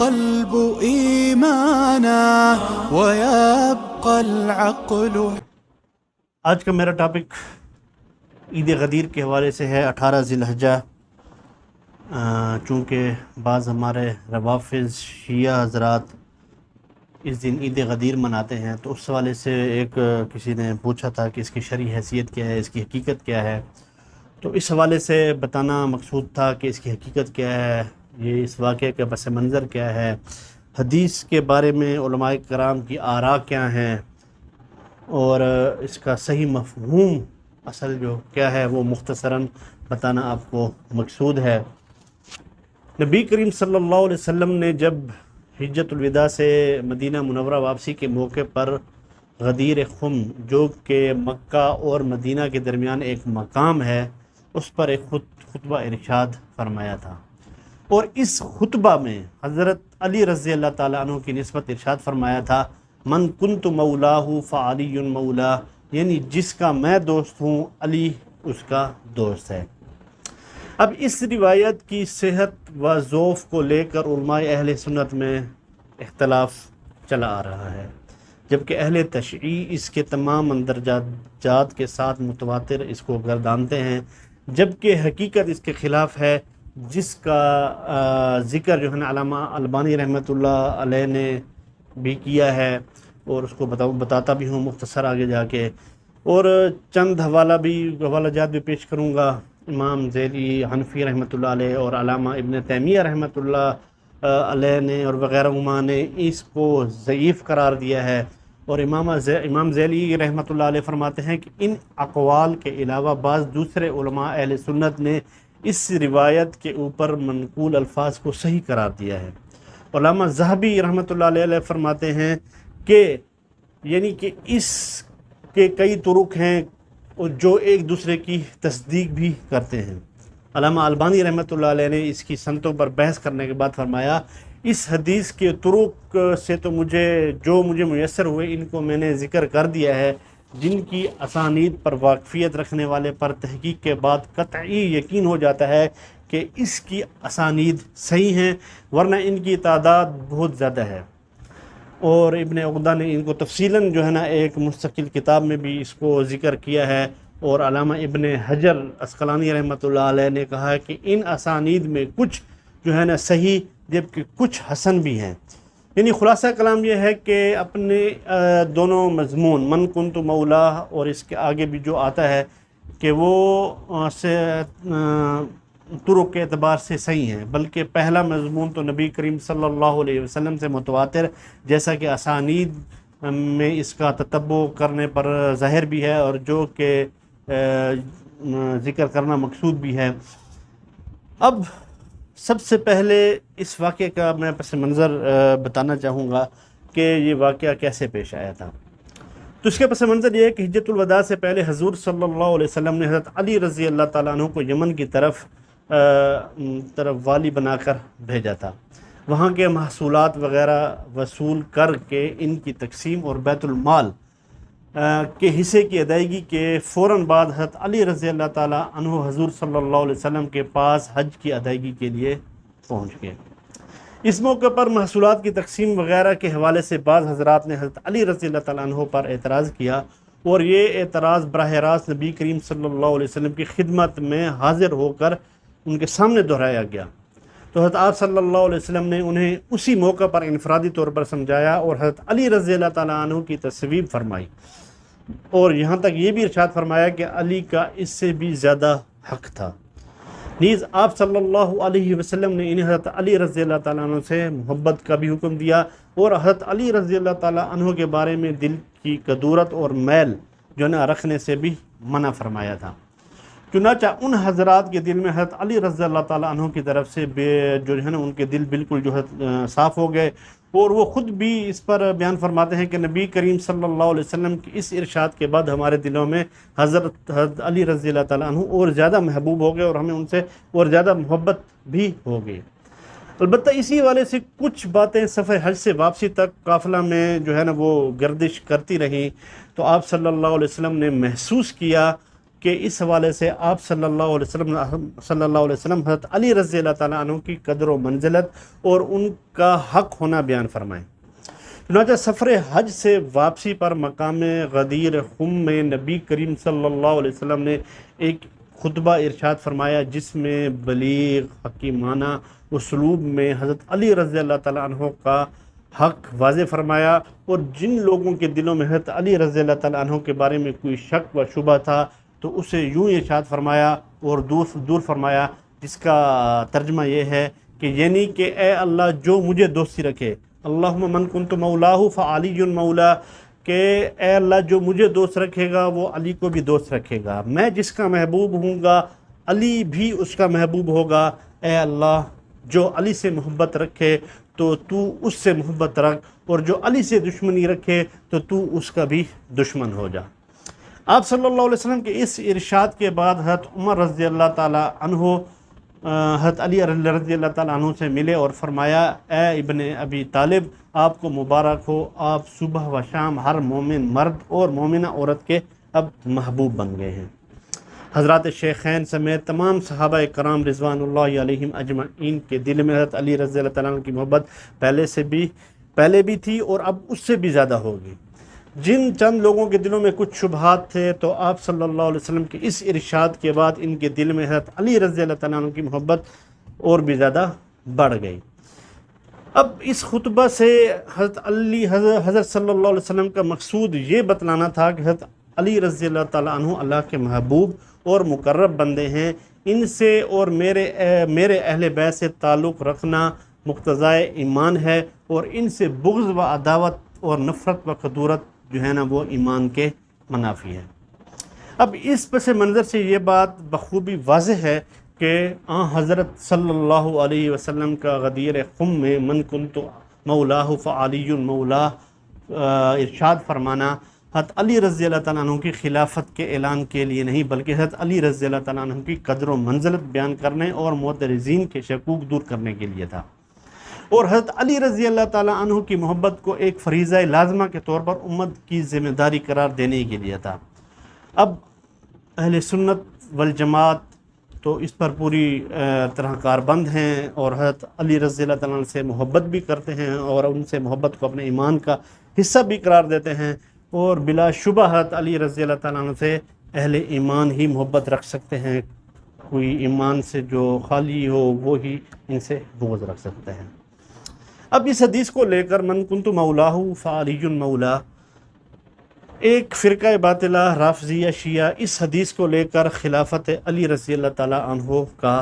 القلب إيمانا ويبقى العقل. آج کا میرا ٹاپک عید غدیر کے حوالے سے ہے 18 ذی الحجہ. چونکہ بعض ہمارے روافض شیعہ حضرات اس دن عید غدیر مناتے ہیں، تو اس حوالے سے ایک کسی نے پوچھا تھا کہ اس کی شرعی حیثیت کیا ہے، اس کی حقیقت کیا ہے. تو اس حوالے سے بتانا مقصود تھا کہ اس کی حقیقت کیا ہے، یہ اس واقعے کا پس منظر کیا ہے، حدیث کے بارے میں علماء کرام کی آراء کیا ہیں، اور اس کا صحیح مفہوم اصل جو کیا ہے وہ مختصراً بتانا آپ کو مقصود ہے. نبی کریم صلی اللہ علیہ وسلم نے جب حجۃ الوداع سے مدینہ منورہ واپسی کے موقع پر غدیر خم، جو کہ مکہ اور مدینہ کے درمیان ایک مقام ہے، اس پر ایک خطبہ ارشاد فرمایا تھا. اور اس خطبہ میں حضرت علی رضی اللہ تعالیٰ عنہ کی نسبت ارشاد فرمایا تھا، من کنت مولاہ فعلی مولا، یعنی جس کا میں دوست ہوں علی اس کا دوست ہے. اب اس روایت کی صحت و ضعف کو لے کر علماء اہل سنت میں اختلاف چلا آ رہا ہے، جبکہ اہل تشیع اس کے تمام مندرجات کے ساتھ متواتر اس کو گردانتے ہیں، جبکہ حقیقت اس کے خلاف ہے، جس کا ذکر جو ہے نا علامہ البانی رحمۃ اللہ علیہ نے بھی کیا ہے، اور اس کو بتاتا بھی ہوں مختصر آگے جا کے، اور چند حوالہ جات بھی پیش کروں گا. امام ذیلی حنفی رحمۃ اللہ علیہ اور علامہ ابن تیمیہ رحمۃ اللہ علیہ نے اور وغیرہ علماء نے اس کو ضعیف قرار دیا ہے. اور امام ذیلی رحمۃ اللہ علیہ فرماتے ہیں کہ ان اقوال کے علاوہ بعض دوسرے علماء اہل سنت نے اس روایت کے اوپر منقول الفاظ کو صحیح قرار دیا ہے. علامہ ذہبی رحمۃ اللہ علیہ فرماتے ہیں کہ یعنی کہ اس کے کئی طرق ہیں جو ایک دوسرے کی تصدیق بھی کرتے ہیں. علامہ البانی رحمۃ اللہ علیہ نے اس کی سنتوں پر بحث کرنے کے بعد فرمایا، اس حدیث کے طرق سے تو مجھے میسر ہوئے ان کو میں نے ذکر کر دیا ہے، جن کی اسانید پر واقفیت رکھنے والے پر تحقیق کے بعد قطعی یقین ہو جاتا ہے کہ اس کی اسانید صحیح ہیں، ورنہ ان کی تعداد بہت زیادہ ہے. اور ابن عقدہ نے ان کو تفصیلاً جو ہے نا ایک مستقل کتاب میں بھی اس کو ذکر کیا ہے. اور علامہ ابن حجر عسقلانی رحمۃ اللہ علیہ نے کہا کہ ان اسانید میں کچھ جو ہے نا صحیح جبکہ کچھ حسن بھی ہیں. یعنی خلاصہ کلام یہ ہے کہ اپنے دونوں مضمون من کنت مولا اور اس کے آگے بھی جو آتا ہے کہ وہ طرق کے اعتبار سے صحیح ہیں، بلکہ پہلا مضمون تو نبی کریم صلی اللہ علیہ وسلم سے متواتر، جیسا کہ اسانید میں اس کا تتبع کرنے پر ظاہر بھی ہے اور جو کہ ذکر کرنا مقصود بھی ہے. اب سب سے پہلے اس واقعے کا میں پس منظر بتانا چاہوں گا کہ یہ واقعہ کیسے پیش آیا تھا. تو اس کے پس منظر یہ ہے کہ حجۃ الوداع سے پہلے حضور صلی اللہ علیہ وسلم نے حضرت علی رضی اللہ تعالیٰ عنہ کو یمن کی طرف والی بنا کر بھیجا تھا. وہاں کے محصولات وغیرہ وصول کر کے ان کی تقسیم اور بیت المال کے حصے کی ادائیگی کے فوراً بعد حضرت علی رضی اللہ تعالیٰ عنہ حضور صلی اللہ علیہ وسلم کے پاس حج کی ادائیگی کے لیے پہنچ گئے. اس موقع پر محصولات کی تقسیم وغیرہ کے حوالے سے بعض حضرات نے حضرت علی رضی اللہ تعالیٰ عنہ پر اعتراض کیا، اور یہ اعتراض براہ راست نبی کریم صلی اللہ علیہ وسلم کی خدمت میں حاضر ہو کر ان کے سامنے دہرایا گیا. تو حضرت آپ صلی اللہ علیہ وسلم نے انہیں اسی موقع پر انفرادی طور پر سمجھایا اور حضرت علی رضی اللہ تعالیٰ عنہ کی تصویب فرمائی، اور یہاں تک یہ بھی ارشاد فرمایا کہ علی کا اس سے بھی زیادہ حق تھا. نیز آپ صلی اللہ علیہ وسلم نے انہیں حضرت علی رضی اللہ تعالیٰ عنہ سے محبت کا بھی حکم دیا، اور حضرت علی رضی اللہ تعالیٰ عنہ کے بارے میں دل کی کدورت اور میل جو نہ رکھنے سے بھی منع فرمایا تھا. چنانچہ ان حضرات کے دل میں حضرت علی رضی اللہ تعالیٰ عنہ کی طرف سے جو ہے نا ان کے دل بالکل جو ہے صاف ہو گئے، اور وہ خود بھی اس پر بیان فرماتے ہیں کہ نبی کریم صلی اللہ علیہ وسلم کی اس ارشاد کے بعد ہمارے دلوں میں حضرت علی رضی اللہ تعالیٰ عنہ اور زیادہ محبوب ہو گئے، اور ہمیں ان سے اور زیادہ محبت بھی ہو گئی. البتہ اسی والے سے کچھ باتیں سفر حج سے واپسی تک قافلہ میں جو ہے نا وہ گردش کرتی رہیں، تو آپ صلی اللہ علیہ وسلم نے محسوس کیا کہ اس حوالے سے آپ صلی اللہ علیہ وسلم حضرت علی رضی اللہ تعالیٰ عنہ کی قدر و منزلت اور ان کا حق ہونا بیان فرمائیں۔ چنانچہ سفر حج سے واپسی پر مقام غدیر خم میں نبی کریم صلی اللہ علیہ وسلم نے ایک خطبہ ارشاد فرمایا، جس میں بلیغ حکیمانہ اسلوب میں حضرت علی رضی اللہ تعالیٰ عنہ کا حق واضح فرمایا، اور جن لوگوں کے دلوں میں حضرت علی رضی اللہ تعالیٰ عنہ کے بارے میں کوئی شک و شبہ تھا تو اسے یوں ارشاد فرمایا اور دور فرمایا، جس کا ترجمہ یہ ہے کہ یعنی کہ اے اللہ جو مجھے دوستی رکھے، اللہم من کنت مولاہ فعلی مولا، کہ اے اللہ جو مجھے دوست رکھے گا وہ علی کو بھی دوست رکھے گا، میں جس کا محبوب ہوں گا علی بھی اس کا محبوب ہوگا، اے اللہ جو علی سے محبت رکھے تو تو اس سے محبت رکھ، اور جو علی سے دشمنی رکھے تو تو اس کا بھی دشمن ہو جا۔ آپ صلی اللہ علیہ وسلم کے اس ارشاد کے بعد حضرت عمر رضی اللہ تعالیٰ عنہ حضرت علی رضی اللہ تعالیٰ عنہ سے ملے اور فرمایا، اے ابن ابی طالب آپ کو مبارک ہو، آپ صبح و شام ہر مومن مرد اور مومنہ عورت کے اب محبوب بن گئے ہیں۔ حضرات شیخین سمیت تمام صحابہ کرام رضوان اللہ علیہم اجمعین کے دل میں حضرت علی رضی اللہ تعالیٰ عنہ کی محبت پہلے بھی تھی اور اب اس سے بھی زیادہ ہوگی۔ جن چند لوگوں کے دلوں میں کچھ شبہات تھے تو آپ صلی اللہ علیہ وسلم کے اس ارشاد کے بعد ان کے دل میں حضرت علی رضی اللہ تعالیٰ عنہ کی محبت اور بھی زیادہ بڑھ گئی۔ اب اس خطبہ سے حضرت صلی اللہ علیہ وسلم کا مقصود یہ بتلانا تھا کہ حضرت علی رضی اللہ تعالیٰ عنہ اللہ کے محبوب اور مقرب بندے ہیں، ان سے اور میرے اہل بیت سے تعلق رکھنا مقتضائے ایمان ہے، اور ان سے بغض و عداوت اور نفرت و خدورت جو ہے نا وہ ایمان کے منافی ہے۔ اب اس پس منظر سے یہ بات بخوبی واضح ہے کہ حضرت صلی اللہ علیہ وسلم کا غدیر خم میں من کنت مولاہ فعلی مولا ارشاد فرمانا حضرت علی رضی اللہ تعالیٰ عنہ کی خلافت کے اعلان کے لیے نہیں، بلکہ حضرت علی رضی اللہ تعالیٰ عنہ کی قدر و منزلت بیان کرنے اور معترضین کے شکوک دور کرنے کے لیے تھا، اور حضرت علی رضی اللہ تعالیٰ عنہ کی محبت کو ایک فریضہ لازمہ کے طور پر امت کی ذمہ داری قرار دینے کے لیے تھا۔ اب اہل سنت والجماعت تو اس پر پوری طرح کاربند ہیں اور حضرت علی رضی اللہ تعالیٰ عنہ سے محبت بھی کرتے ہیں اور ان سے محبت کو اپنے ایمان کا حصہ بھی قرار دیتے ہیں، اور بلا شبہ حضرت علی رضی اللہ تعالیٰ عنہ سے اہل ایمان ہی محبت رکھ سکتے ہیں، کوئی ایمان سے جو خالی ہو وہی ان سے بغض رکھ سکتے ہیں۔ اب اس حدیث کو لے کر من کنت مولاہ فعلی مولا، ایک فرقہ باطلہ رافضیہ شیعہ اس حدیث کو لے کر خلافت علی رضی اللہ تعالیٰ عنہ کا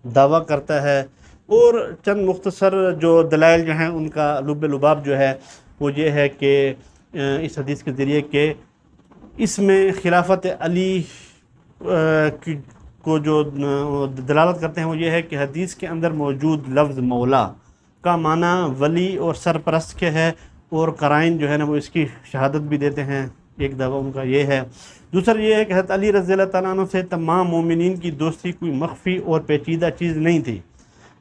دعویٰ کرتا ہے، اور چند مختصر جو دلائل جو ہیں ان کا لب لباب جو ہے وہ یہ ہے کہ اس حدیث کے ذریعے کہ اس میں خلافت علی کو جو دلالت کرتے ہیں وہ یہ ہے کہ حدیث کے اندر موجود لفظ مولا کا معنی ولی اور سرپرست کے ہے، اور قرائن جو ہے نا وہ اس کی شہادت بھی دیتے ہیں، ایک دعویٰ ان کا یہ ہے۔ دوسرا یہ ہے کہ حضرت علی رضی اللہ تعالیٰ عنہ سے تمام مومنین کی دوستی کوئی مخفی اور پیچیدہ چیز نہیں تھی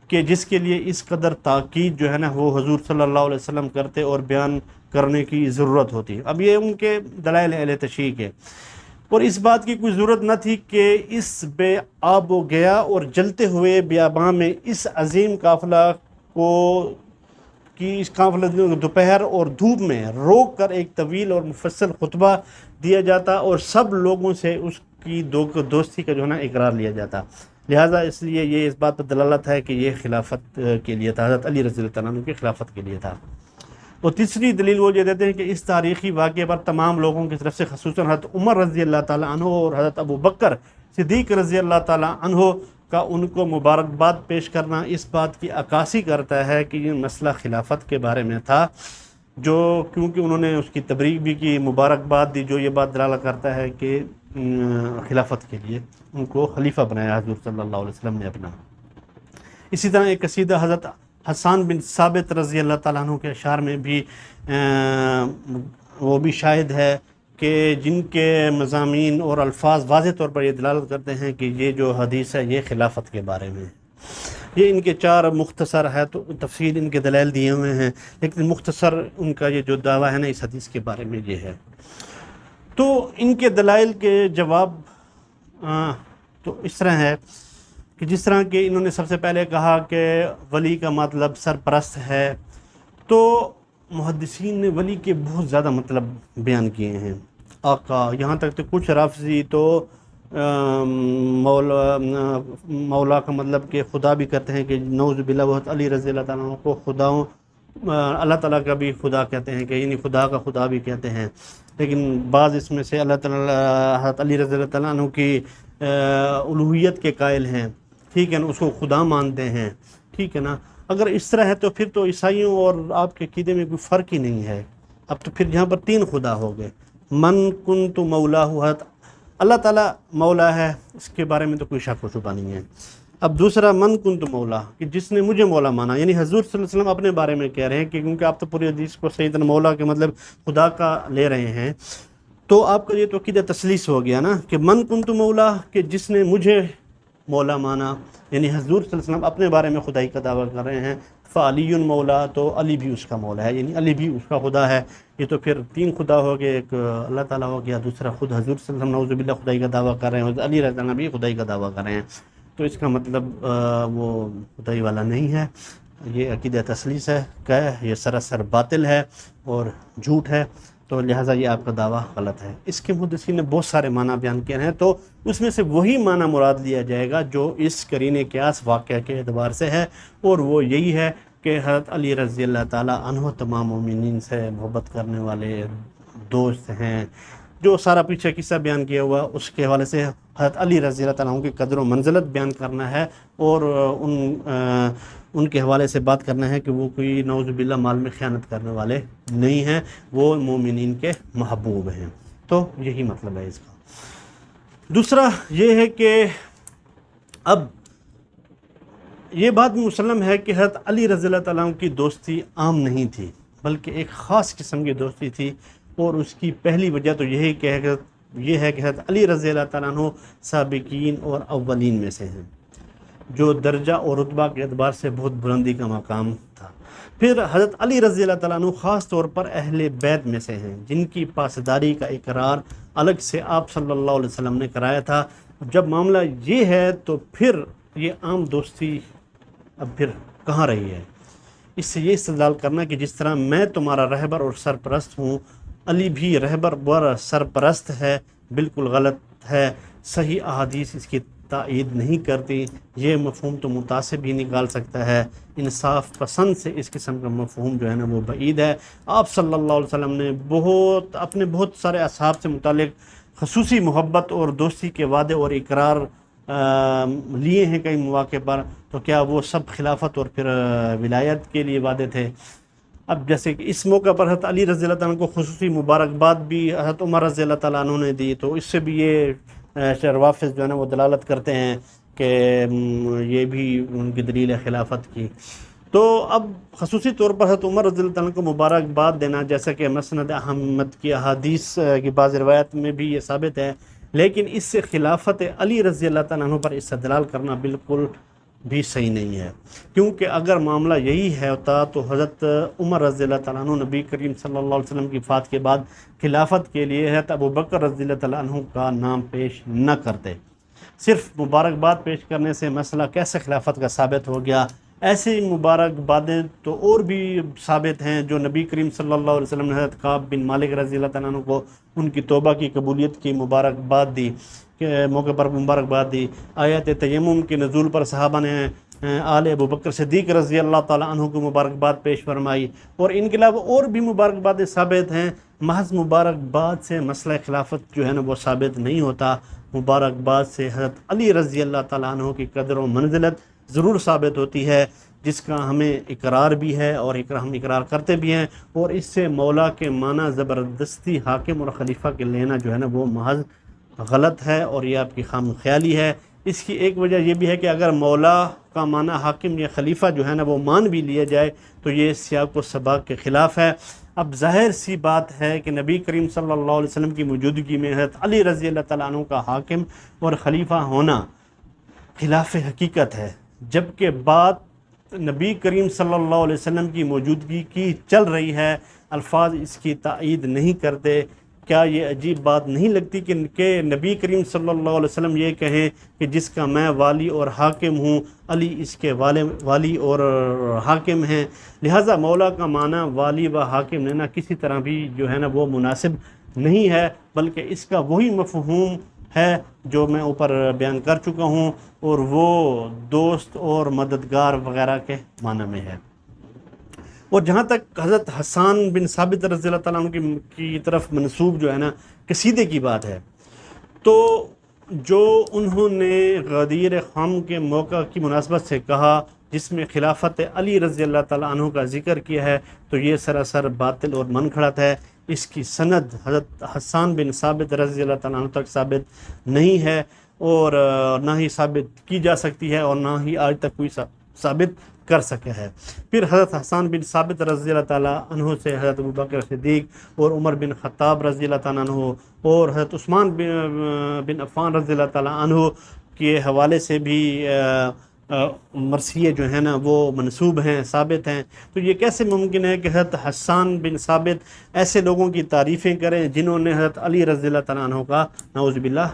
کہ جس کے لیے اس قدر تاکید جو ہے نا وہ حضور صلی اللہ علیہ وسلم کرتے اور بیان کرنے کی ضرورت ہوتی۔ اب یہ ان کے دلائل اہل تشیع ہے، اور اس بات کی کوئی ضرورت نہ تھی کہ اس بے آب و گیا اور جلتے ہوئے بیاباں میں اس عظیم قافلہ اس قافلہ دوپہر اور دھوپ میں روک کر ایک طویل اور مفصل خطبہ دیا جاتا اور سب لوگوں سے اس کی دوستی کا جو ہے نا اقرار لیا جاتا، لہٰذا اس لیے یہ اس بات پر دلالت ہے کہ یہ خلافت کے لیے تھا، حضرت علی رضی اللہ عنہ کی خلافت کے لیے تھا۔ اور تیسری دلیل وہ یہ دیتے ہیں کہ اس تاریخی واقعے پر تمام لوگوں کی طرف سے خصوصاً حضرت عمر رضی اللہ تعالیٰ عنہ اور حضرت ابو بکر صدیق رضی اللہ تعالیٰ عنہ کا ان کو مبارکباد پیش کرنا اس بات کی عکاسی کرتا ہے کہ یہ مسئلہ خلافت کے بارے میں تھا، جو کیونکہ انہوں نے اس کی تبریک بھی کی، مبارکباد دی، جو یہ بات دلالت کرتا ہے کہ خلافت کے لیے ان کو خلیفہ بنایا حضور صلی اللہ علیہ وسلم نے اپنا۔ اسی طرح ایک قصیدہ حضرت حسان بن ثابت رضی اللہ تعالیٰ عنہ کے اشعار میں بھی وہ بھی شاہد ہے کہ جن کے مضامین اور الفاظ واضح طور پر یہ دلالت کرتے ہیں کہ یہ جو حدیث ہے یہ خلافت کے بارے میں ہے۔ یہ ان کے 4 مختصر ہے، تو تفصیل ان کے دلائل دیے ہوئے ہیں، لیکن مختصر ان کا یہ جو دعویٰ ہے نا اس حدیث کے بارے میں یہ ہے۔ تو ان کے دلائل کے جواب تو اس طرح ہے کہ جس طرح کہ انہوں نے سب سے پہلے کہا کہ ولی کا مطلب سرپرست ہے، تو محدثین نے ولی کے بہت زیادہ مطلب بیان کیے ہیں، آقا، یہاں تک تو کچھ رافضی تو مولا کا مطلب کہ خدا بھی کہتے ہیں، کہ نعوذ باللہ بہت علی رضی اللہ تعالیٰ عنہ کو خداؤں اللہ تعالیٰ کا بھی خدا کہتے ہیں، کہ یعنی خدا کا خدا بھی کہتے ہیں، لیکن بعض اس میں سے اللہ تعالیٰ حضرت علی رضی اللہ تعالیٰ عنہ کی الوہیت کے قائل ہیں، ٹھیک ہے نا، اس کو خدا مانتے ہیں، ٹھیک ہے نا۔ اگر اس طرح ہے تو پھر تو عیسائیوں اور آپ کے عقیدے میں کوئی فرق ہی نہیں ہے، اب تو پھر یہاں پر 3 خدا ہو گئے۔ من کنت مولا، حضرت اللہ تعالیٰ مولا ہے، اس کے بارے میں تو کوئی شک و شبہ نہیں ہے۔ اب دوسرا من کنت مولا، کہ جس نے مجھے مولا مانا، یعنی حضور صلی اللہ علیہ وسلم اپنے بارے میں کہہ رہے ہیں، کہ کیونکہ آپ تو پوری حدیث کو سیدنا مولا کے مطلب خدا کا لے رہے ہیں، تو آپ کا یہ تو عقیدہ تسلیس ہو گیا نا، کہ من کنت مولا، کہ جس نے مجھے مولا مانا، یعنی حضور صلی اللہ علیہ وسلم اپنے بارے میں خدائی کا دعویٰ کر رہے ہیں، فعلی مولا، تو علی بھی اس کا مولا ہے، یعنی علی بھی اس کا خدا ہے۔ یہ تو پھر 3 خدا ہو گئے، ایک اللہ تعالیٰ ہو گیا، دوسرا خود حضور صلی اللہ علیہ وسلم نعوذ باللہ خدائی کا دعویٰ کر رہے ہیں، علی رضی اللہ عنہ بھی خدائی کا دعویٰ کر رہے ہیں، تو اس کا مطلب وہ خدائی والا نہیں ہے، یہ عقیدہ تسلیس ہے، کہ یہ سراسر باطل ہے اور جھوٹ ہے، تو لہٰذا یہ آپ کا دعویٰ غلط ہے۔ اس کے محدثین نے بہت سارے معنی بیان کیے ہیں، تو اس میں سے وہی معنی مراد لیا جائے گا جو اس قرینِ قیاس واقعہ کے اعتبار سے ہے، اور وہ یہی ہے کہ حضرت علی رضی اللہ تعالیٰ عنہ تمام مومنین سے محبت کرنے والے دوست ہیں۔ جو سارا پیچھے قصہ بیان کیا ہوا اس کے حوالے سے حضرت علی رضی اللہ تعالیٰ عنہ کی قدر و منزلت بیان کرنا ہے، اور ان کے حوالے سے بات کرنا ہے کہ وہ کوئی نعوذ باللہ مال میں خیانت کرنے والے نہیں ہیں، وہ مومنین کے محبوب ہیں، تو یہی مطلب ہے اس کا۔ دوسرا یہ ہے کہ اب یہ بات مسلم ہے کہ حضرت علی رضی اللہ تعالیٰ عنہ کی دوستی عام نہیں تھی، بلکہ ایک خاص قسم کی دوستی تھی، اور اس کی پہلی وجہ تو یہ ہے کہ حضرت علی رضی اللہ تعالیٰ عنہ سابقین اور اولین میں سے ہیں، جو درجہ اور رتبہ کے اعتبار سے بہت بلندی کا مقام تھا۔ پھر حضرت علی رضی اللہ تعالیٰ عنہ خاص طور پر اہل بیت میں سے ہیں، جن کی پاسداری کا اقرار الگ سے آپ صلی اللہ علیہ وسلم نے کرایا تھا۔ جب معاملہ یہ ہے تو پھر یہ عام دوستی اب پھر کہاں رہی ہے؟ اس سے یہ استدلال کرنا کہ جس طرح میں تمہارا رہبر اور سرپرست ہوں، علی بھی رہبر اور سرپرست ہے، بالکل غلط ہے، صحیح احادیث اس کی تائید نہیں کرتی۔ یہ مفہوم تو متعصب ہی نکال سکتا ہے، انصاف پسند سے اس قسم کا مفہوم جو ہے نا وہ بعید ہے۔ آپ صلی اللہ علیہ وسلم نے اپنے بہت سارے اصحاب سے متعلق خصوصی محبت اور دوستی کے وعدے اور اقرار لیے ہیں کئی مواقع پر، تو کیا وہ سب خلافت اور پھر ولایت کے لیے وعدے تھے؟ اب جیسے کہ اس موقع پر حضرت علی رضی اللہ تعالیٰ عنہ کو خصوصی مبارکباد بھی حضرت عمر رضی اللہ تعالیٰ عنہ نے دی، تو اس سے بھی یہ روافض جو ہے نا وہ دلالت کرتے ہیں کہ یہ بھی ان کی دلیل ہے خلافت کی۔ تو اب خصوصی طور پر حضرت عمر رضی اللہ تعالیٰ عنہ کو مبارکباد دینا، جیسا کہ مسند احمد کی احادیث کی بعض روایت میں بھی یہ ثابت ہے، لیکن اس سے خلافت علی رضی اللہ تعالیٰ عنہ پر استدلال کرنا بالکل بھی صحیح نہیں ہے، کیونکہ اگر معاملہ یہی ہے ہوتا تو حضرت عمر رضی اللہ تعالیٰ عنہ نبی کریم صلی اللہ علیہ وسلم کی وفات کے بعد خلافت کے لیے حضرت ابوبکر رضی اللہ تعالیٰ عنہ کا نام پیش نہ کرتے۔ صرف مبارکباد پیش کرنے سے مسئلہ کیسے خلافت کا ثابت ہو گیا؟ ایسی مبارکبادیں تو اور بھی ثابت ہیں، جو نبی کریم صلی اللہ علیہ وسلم نے حضرت کعب بن مالک رضی اللہ تعالیٰ عنہ کو ان کی توبہ کی قبولیت کی مبارکباد دی، کے موقع پر مبارکباد دی۔ آیت تیمم کے نزول پر صحابہ نے آل ابوبکر صدیق رضی اللہ تعالیٰ عنہ کو مبارکباد پیش فرمائی، اور ان کے علاوہ اور بھی مبارکبادیں ثابت ہیں۔ محض مبارکباد سے مسئلہ خلافت جو ہے نا وہ ثابت نہیں ہوتا، مبارکباد سے حضرت علی رضی اللہ تعالیٰ عنہ کی قدر و منزلت ضرور ثابت ہوتی ہے، جس کا ہمیں اقرار بھی ہے اور ہم اقرار کرتے بھی ہیں، اور اس سے مولا کے معنی زبردستی حاکم اور خلیفہ کے لینا جو ہے نا وہ محض غلط ہے، اور یہ آپ کی خام خیالی ہے۔ اس کی ایک وجہ یہ بھی ہے کہ اگر مولا کا معنی حاکم یا خلیفہ جو ہے نا وہ مان بھی لیا جائے تو یہ سیاق و سباق کے خلاف ہے۔ اب ظاہر سی بات ہے کہ نبی کریم صلی اللہ علیہ وسلم کی موجودگی میں حضرت علی رضی اللہ تعالیٰ عنہ کا حاکم اور خلیفہ ہونا خلاف حقیقت ہے، جبکہ بات نبی کریم صلی اللہ علیہ وسلم کی موجودگی کی چل رہی ہے، الفاظ اس کی تائید نہیں کرتے کیا یہ عجیب بات نہیں لگتی کہ نبی کریم صلی اللہ علیہ وسلم یہ کہیں کہ جس کا میں والی اور حاکم ہوں، علی اس کے والی اور حاکم ہیں، لہٰذا مولا کا معنی والی و حاکم لینا کسی طرح بھی جو ہے نا وہ مناسب نہیں ہے، بلکہ اس کا وہی مفہوم ہے جو میں اوپر بیان کر چکا ہوں، اور وہ دوست اور مددگار وغیرہ کے معنی میں ہے۔ اور جہاں تک حضرت حسان بن ثابت رضی اللہ تعالیٰ عنہ کی طرف منسوب جو ہے نا قصیدے کی بات ہے، تو جو انہوں نے غدیر خم کے موقع کی مناسبت سے کہا جس میں خلافت علی رضی اللہ تعالیٰ عنہ کا ذکر کیا ہے، تو یہ سراسر باطل اور من گھڑت ہے۔ اس کی سند حضرت حسان بن ثابت رضی اللہ تعالیٰ عنہ تک ثابت نہیں ہے، اور نہ ہی ثابت کی جا سکتی ہے، اور نہ ہی آج تک کوئی ثابت کر سکا ہے۔ پھر حضرت حسان بن ثابت رضی اللہ تعالیٰ عنہ سے حضرت ابوبکر صدیق اور عمر بن خطاب رضی اللہ تعالیٰ عنہ اور حضرت عثمان بن عفان رضی اللہ تعالیٰ عنہ کے حوالے سے بھی مرثیے جو ہیں نا وہ منسوب ہیں، ثابت ہیں۔ تو یہ کیسے ممکن ہے کہ حضرت حسان بن ثابت ایسے لوگوں کی تعریفیں کریں جنہوں نے حضرت علی رضی اللہ تعالیٰ عنہ کا نعوذ باللہ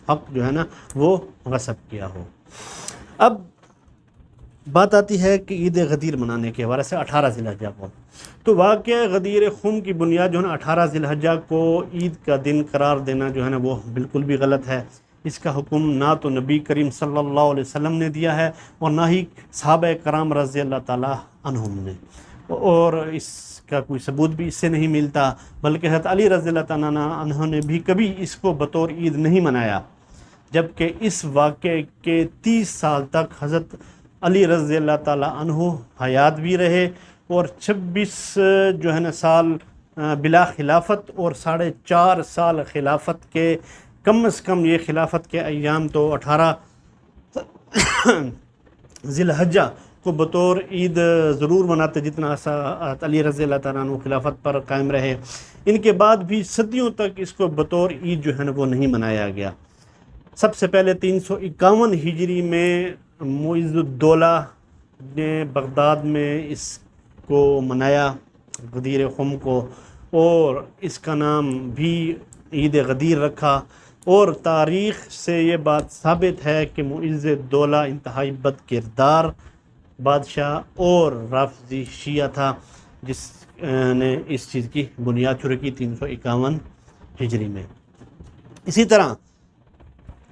حق جو ہے نا وہ غصب کیا ہو۔ اب بات آتی ہے کہ عید غدیر منانے کے حوالے سے 18 ذی الحجہ کو، تو واقعہ غدیر خم کی بنیاد جو ہے نا 18 ذی الحجہ کو عید کا دن قرار دینا جو ہے نا وہ بالکل بھی غلط ہے۔ اس کا حکم نہ تو نبی کریم صلی اللہ علیہ وسلم نے دیا ہے، اور نہ ہی صحابہ کرام رضی اللہ تعالیٰ عنہم نے، اور اس کا کوئی ثبوت بھی اس سے نہیں ملتا، بلکہ حضرت علی رضی اللہ تعالیٰ عنہ نے بھی کبھی اس کو بطور عید نہیں منایا، جبکہ اس واقعے کے 30 سال تک حضرت علی رضی اللہ تعالیٰ عنہ حیات بھی رہے، اور 26 جو ہے نا سال بلا خلافت اور 4.5 سال خلافت کے، کم از کم یہ خلافت کے ایام تو 18 ذی الحجہ کو بطور عید ضرور مناتے جتنا علی رضی اللہ تعالیٰ عنہ خلافت پر قائم رہے۔ ان کے بعد بھی صدیوں تک اس کو بطور عید جو ہے نا وہ نہیں منایا گیا۔ سب سے پہلے 351 ہجری میں معز الدولہ نے بغداد میں اس کو منایا، غدیر خم کو، اور اس کا نام بھی عید غدیر رکھا، اور تاریخ سے یہ بات ثابت ہے کہ معز الدولہ انتہائی بد کردار بادشاہ اور رافضی شیعہ تھا، جس نے اس چیز کی بنیاد شروع کی 351 ہجری میں۔ اسی طرح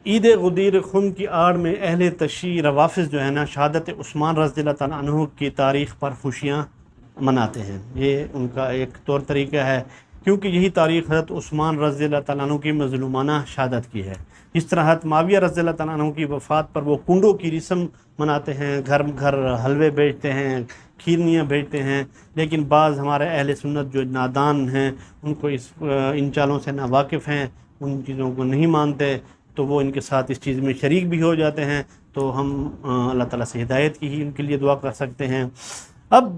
عید غدیر خم کی آڑ میں اہل تشیع روافض جو ہے نا شہادت عثمان رضی اللہ تعالیٰ عنہ کی تاریخ پر خوشیاں مناتے ہیں۔ یہ ان کا ایک طور طریقہ ہے، کیونکہ یہی تاریخ حضرت عثمان رضی اللہ تعالیٰ عنہ کی مظلومانہ شہادت کی ہے۔ جس طرح حضرت معاویہ رضی اللہ تعالیٰ عنہ کی وفات پر وہ کنڈوں کی رسم مناتے ہیں، گھر گھر حلوے بیچتے ہیں، کھیرنیاں بیچتے ہیں، لیکن بعض ہمارے اہل سنت جو نادان ہیں ان کو ان چالوں سے ناواقف ہیں، ان چیزوں کو نہیں مانتے، تو وہ ان کے ساتھ اس چیز میں شریک بھی ہو جاتے ہیں۔ تو ہم اللہ تعالیٰ سے ہدایت کی ہی ان کے لیے دعا کر سکتے ہیں۔ اب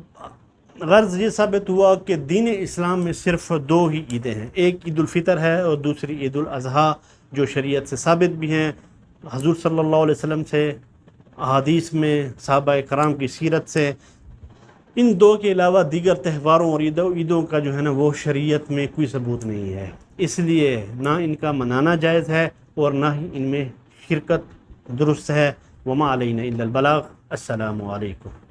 غرض یہ ثابت ہوا کہ دین اسلام میں صرف 2 ہی عیدیں ہیں، ایک عید الفطر ہے اور دوسری عید الاضحیٰ، جو شریعت سے ثابت بھی ہیں، حضور صلی اللہ علیہ وسلم سے، احادیث میں، صحابہ کرام کی سیرت سے۔ ان 2 کے علاوہ دیگر تہواروں اور عیدوں کا جو ہے نا وہ شریعت میں کوئی ثبوت نہیں ہے، اس لیے نہ ان کا منانا جائز ہے اور نہ ہی ان میں شرکت درست ہے۔ وما علینا الا البلاغ۔ السلام علیکم۔